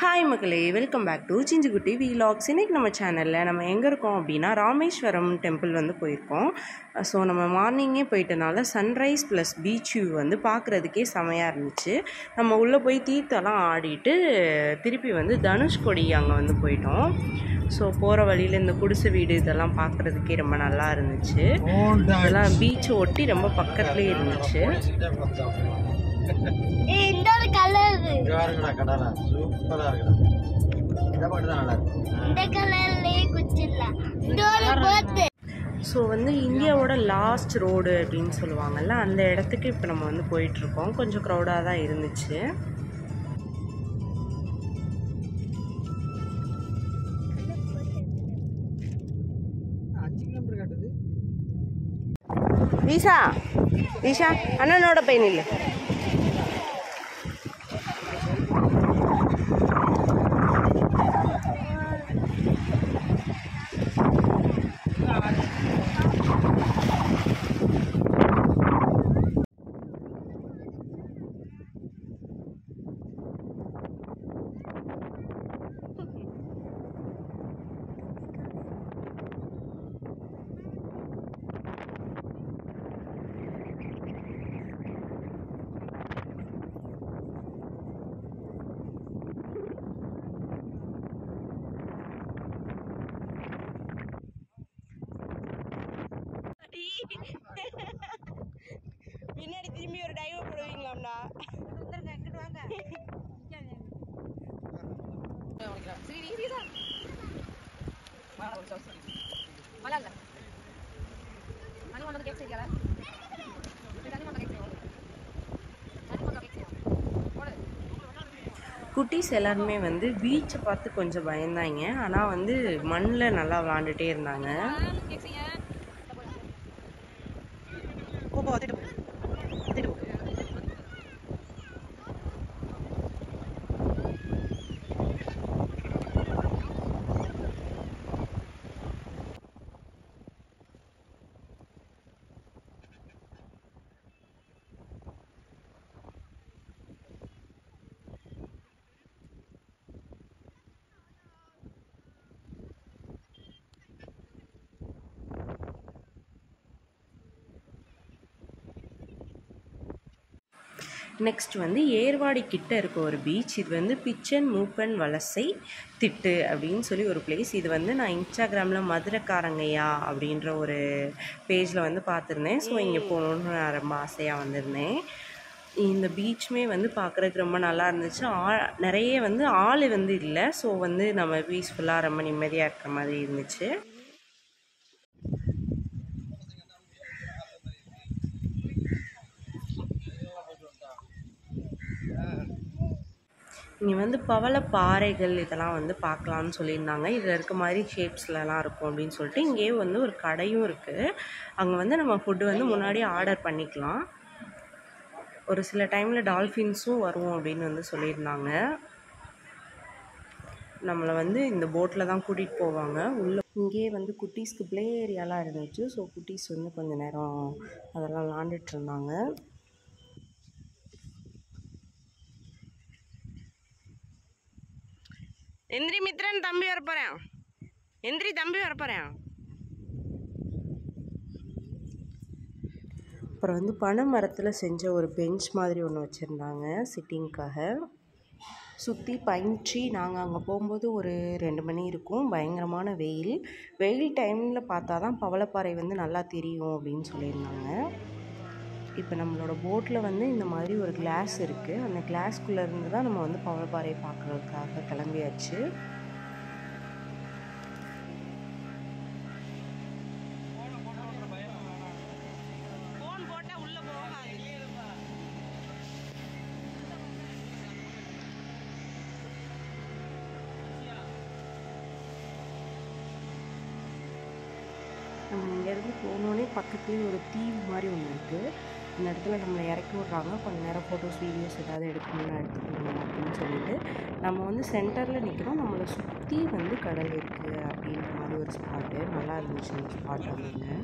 Hi மக்களே, welcome back to சிஞ்சுக்குட்டி vlogs. இன்றைக்கி நம்ம சேனலில் நம்ம எங்கே இருக்கோம் அப்படின்னா ராமேஸ்வரம் டெம்பிள் வந்து போயிருக்கோம். ஸோ நம்ம மார்னிங்கே போயிட்டனால சன்ரைஸ் ப்ளஸ் பீச் வியூ வந்து பார்க்குறதுக்கே செமையாக இருந்துச்சு. நம்ம உள்ளே போய் தீர்த்தெல்லாம் ஆடிட்டு திருப்பி வந்து தனுஷ்கோடி அங்கே வந்து போயிட்டோம். ஸோ போகிற வழியில் இந்த குடிசை வீடு இதெல்லாம் பார்க்குறதுக்கே ரொம்ப நல்லா இருந்துச்சு. இதெல்லாம் பீச்சை ஒட்டி ரொம்ப பக்கத்துலேயே இருந்துச்சு. ஸோ வந்து இந்தியாவோட லாஸ்ட் ரோடு அப்படின்னு சொல்லுவாங்கல்ல, அந்த இடத்துக்கு இப்போ நம்ம வந்து போயிட்டுருக்கோம். கொஞ்சம் க்ரௌடாக தான் இருந்துச்சு. வீசா வீசா அண்ணனோட பையன் இல்லை. பின்னாடி திரும்பி ஒரு டைவ் போடுவீங்களாம்டா. குட்டீஸ் எல்லாருமே வந்து பீச்சை பார்த்து கொஞ்சம் பயந்தாங்க. ஆனால் வந்து மண்ணில் நல்லா விளாண்டுட்டே இருந்தாங்க. நெக்ஸ்ட் வந்து ஏர்வாடி கிட்ட இருக்க ஒரு பீச். இது வந்து பிச்சன் மூப்பன் வலசை திட்டு அப்படின்னு சொல்லி ஒரு பிளேஸ். இது வந்து நான் இன்ஸ்டாகிராமில் மதுரைக்காரங்கையா அப்படின்ற ஒரு பேஜில் வந்து பார்த்துருந்தேன். ஸோ இங்கே போகணுன்னு நான் ரொம்ப ஆசையாக வந்திருந்தேன். இந்த பீச்சுமே வந்து பார்க்குறதுக்கு ரொம்ப நல்லா இருந்துச்சு. நிறைய வந்து ஆள் வந்து இல்லை. ஸோ வந்து நம்ம பீஸ்ஃபுல்லாக ரொம்ப நிம்மதியாக இருக்கிற மாதிரி இருந்துச்சு. இங்கே வந்து பவள பாறைகள் இதெல்லாம் வந்து பார்க்கலான்னு சொல்லியிருந்தாங்க. இதில் இருக்க மாதிரி ஷேப்ஸ்லலாம் இருக்கும் அப்படின்னு சொல்லிட்டு இங்கேயே வந்து ஒரு கடையும் இருக்குது. அங்கே வந்து நம்ம ஃபுட்டு வந்து முன்னாடியே ஆர்டர் பண்ணிக்கலாம். ஒரு சில டைமில் டால்ஃபின்ஸும் வரும் அப்படின்னு வந்து சொல்லியிருந்தாங்க. நம்மளை வந்து இந்த போட்டில் தான் கூட்டிகிட்டு போவாங்க. உள்ளே இங்கேயே வந்து குட்டீஸ்க்கு ப்ளே ஏரியாலாம் இருந்துச்சு. ஸோ குட்டீஸ் வந்து கொஞ்சம் நேரம் அதெல்லாம் விளாண்டுட்டு இருந்தாங்க. எந்திரி மித்ரன், தம்பி வரப்போறேன். எந்திரி தம்பி வரப்போறேன். அப்புறம் வந்து பனை மரத்தில் செஞ்ச ஒரு பெஞ்ச் மாதிரி ஒன்று வச்சுருந்தாங்க சிட்டிங்க்காக. சுற்றி பைன் ட்ரீ. நாங்கள் அங்கே போகும்போது ஒரு 2 மணி இருக்கும். பயங்கரமான வெயில். வெயில் டைமில் பார்த்தா தான் பவளப்பாறை வந்து நல்லா தெரியும் அப்படின்னு சொல்லியிருந்தாங்க. இப்போ நம்மளோட போட்டில் வந்து இந்த மாதிரி ஒரு கிளாஸ் இருக்குது. அந்த கிளாஸ்க்குள்ளே இருந்து தான் நம்ம வந்து பவளப்பாறை பார்க்குறதுக்காக கிளம்பியாச்சு. நம்ம இங்கேருந்து போனோடனே பக்கத்துலேயே ஒரு தீவு மாதிரி ஒன்று இருக்குது. இந்த இடத்துல நம்மளை இறக்கி விட்றாங்க. கொஞ்சம் நேரம் ஃபோட்டோஸ் வீடியோஸ் ஏதாவது எடுக்கணும்னா எடுத்துக்கணும் அப்படின்னு சொல்லிட்டு நம்ம வந்து சென்டரில் நிற்கிறோம். நம்மளை சுற்றி வந்து கடல் இருக்குது அப்படின்ற மாதிரி ஒரு ஸ்பாட்டு. நல்லா இருந்துச்சு அந்த ஸ்பாட் அப்படின்னு.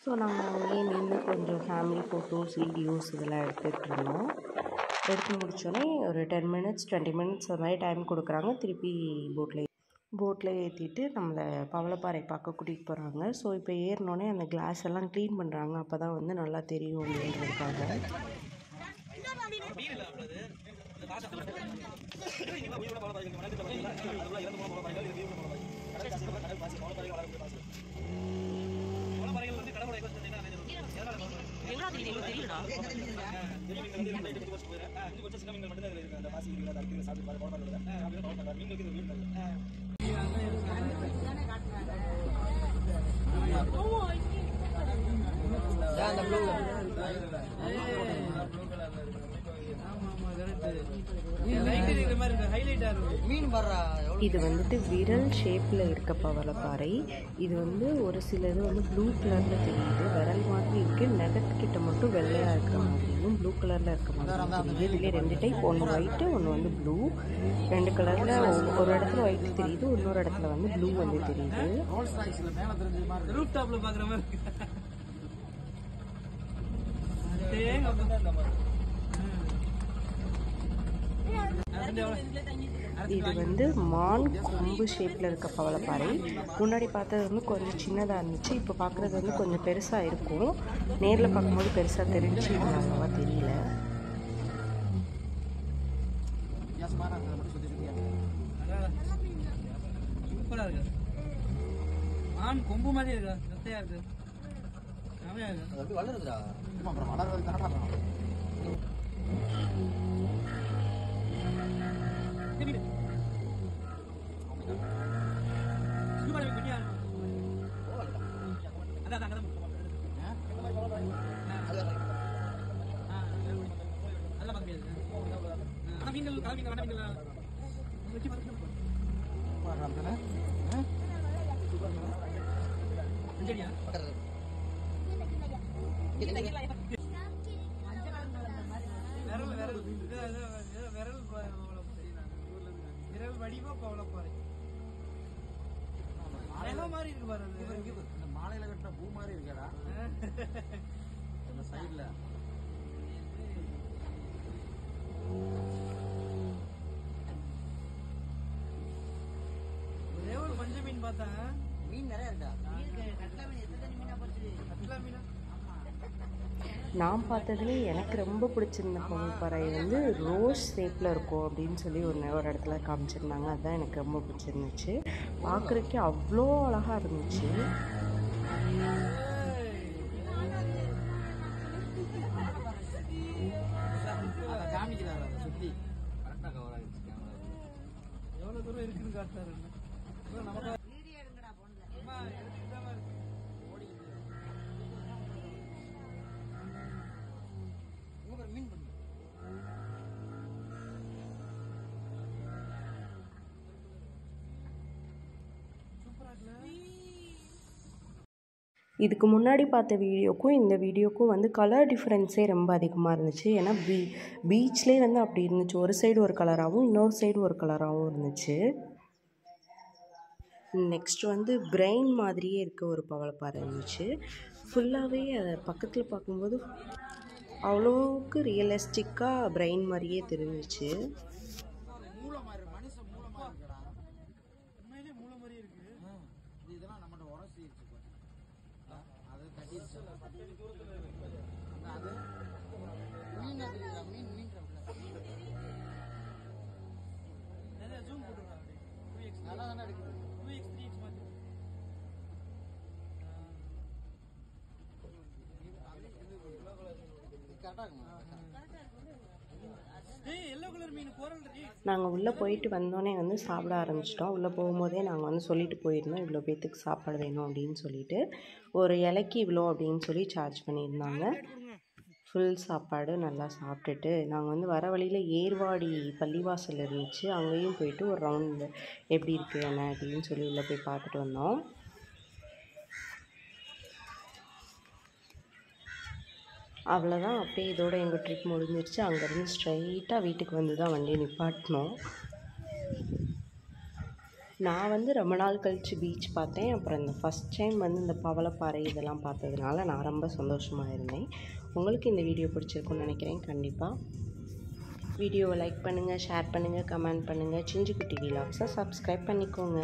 ஸோ நாங்கள் அங்கேயே நின்று கொஞ்சம் ஃபேமிலி ஃபோட்டோஸ் வீடியோஸ் இதெல்லாம் எடுத்துகிட்டு இருந்தோம். எடுத்து முடித்தோடனே ஒரு 10 மினிட்ஸ் 20 மினிட்ஸ் அது மாதிரி டைம் கொடுக்குறாங்க. திருப்பி போட்டில் ஏற்றிட்டு நம்மளை பவளப்பாறை பார்க்க கூட்டிகிட்டு போகிறாங்க. ஸோ இப்போ ஏறினோடனே அந்த கிளாஸ் எல்லாம் க்ளீன் பண்ணுறாங்க. அப்போ தான் வந்து நல்லா தெரியும் அப்படின்றதுக்காக. இது வந்துட்டு விரல் ஷேப்பில் இருக்க பவளப்பாறை. இது வந்து ஒரு சிலது வந்து ப்ளூ கலரில் தெரியுது. விரல் மாதிரி இருக்குது. நகத்துக்கிட்ட மட்டும் வெள்ளையாக இருக்கிற மாதிரியும் ப்ளூ கலரில் இருக்க மாதிரி தெரியுது. இதுலேயே 2 டைப், ஒன்று ஒயிட்டு ஒன்று வந்து ப்ளூ. 2 கலரில் ஒரு இடத்துல ஒயிட் தெரியுது, இன்னொரு இடத்துல வந்து ப்ளூ வந்து தெரியுது. இது வந்து மான் கொம்பு ஷேப்பில் இருக்க பவளப்பாறை. முன்னாடி பார்த்தது வந்து கொஞ்சம் சின்னதாக இருந்துச்சு. இப்போ பார்க்குறது வந்து கொஞ்சம் பெருசாக இருக்கும். நேரில் பார்க்கும்போது பெருசாக தெரிஞ்சு அவ்வளோவா தெரியல. மான் கொம்பு மாதிரி இருக்கா, சத்தையா இருக்கு. வடிவா பவளப்பாறை மாதிரி இருக்கு பாரு. இந்த மாலையில கட்டின பூ மாதிரி இருக்கடா அந்த சைடுல. ஒரே ஒரு மஞ்சள் மீன் பார்த்தேன். மீன் நிறைய இருக்கா? நான் பார்த்ததுலேயே எனக்கு ரொம்ப பிடிச்சிருந்த பவளப்பாறை வந்து ரோஸ் ஷேப்பில் இருக்கும் அப்படின்னு சொல்லி ஒரு இடத்துல காமிச்சிருந்தாங்க. அதுதான் எனக்கு ரொம்ப பிடிச்சிருந்துச்சு. பார்க்குறதுக்கே அவ்வளோ அழகாக இருந்துச்சு. எவ்வளோ தூரம் இருக்குன்னு காட்டாரு. இதுக்கு முன்னாடி பார்த்த வீடியோக்கும் இந்த வீடியோக்கும் வந்து கலர் டிஃப்ரென்ஸே ரொம்ப அதிகமாக இருந்துச்சு. ஏன்னா பீச்லேயே வந்து அப்படி இருந்துச்சு. ஒரு சைடு ஒரு கலராகவும் இன்னொரு சைடு ஒரு கலராகவும் இருந்துச்சு. நெக்ஸ்ட் வந்து பிரெயின் மாதிரியே இருக்க ஒரு பவளப்பாறை இருந்துச்சு. ஃபுல்லாகவே அதை பக்கத்தில் பார்க்கும்போது அவ்வளோவுக்கு ரியலிஸ்டிக்காக பிரெயின் மாதிரியே தெரிஞ்சிச்சு. நாங்கள் உள்ளே போயிட்டு வந்தோடனே வந்து சாப்பிட ஆரம்பிச்சிட்டோம். உள்ளே போகும்போதே நாங்கள் வந்து சொல்லிட்டு போயிருந்தோம் இவ்வளோ பேத்துக்கு சாப்பாடு வேணும் அப்படின்னு சொல்லிட்டு. ஒரு இலைக்கு இவ்வளோ அப்படின்னு சொல்லி சார்ஜ் பண்ணியிருந்தாங்க. ஃபுல் சாப்பாடு நல்லா சாப்பிட்டுட்டு நாங்கள் வந்து வர வழியில் ஏர்வாடி பள்ளிவாசல் இருந்துச்சு. அங்கேயும் போயிட்டு ஒரு ரவுண்டு எப்படி இருக்குது என்ன அப்படின்னு சொல்லி உள்ளே போய் பார்த்துட்டு வந்தோம். அவ்வளோதான். அப்படியே இதோட எங்கள் ட்ரிப் முடிஞ்சிருச்சு. அங்கேருந்து ஸ்ட்ரைட்டாக வீட்டுக்கு வந்து தான் வண்டியை நிப்பாட்டினோம். நான் வந்து ரொம்ப நாள் கழித்து பீச் பார்த்தேன். அப்புறம் இந்த ஃபஸ்ட் டைம் வந்து இந்த பவளப்பாறை இதெல்லாம் பார்த்ததுனால நான் ரொம்ப சந்தோஷமாக இருந்தேன். உங்களுக்கு இந்த வீடியோ பிடிச்சிருக்குன்னு நினைக்கிறேன். கண்டிப்பாக வீடியோவை லைக் பண்ணுங்கள், ஷேர் பண்ணுங்கள், கமெண்ட் பண்ணுங்கள். சிஞ்சுக்குட்டி விலாக்ஸை சப்ஸ்கிரைப் பண்ணிக்கோங்க.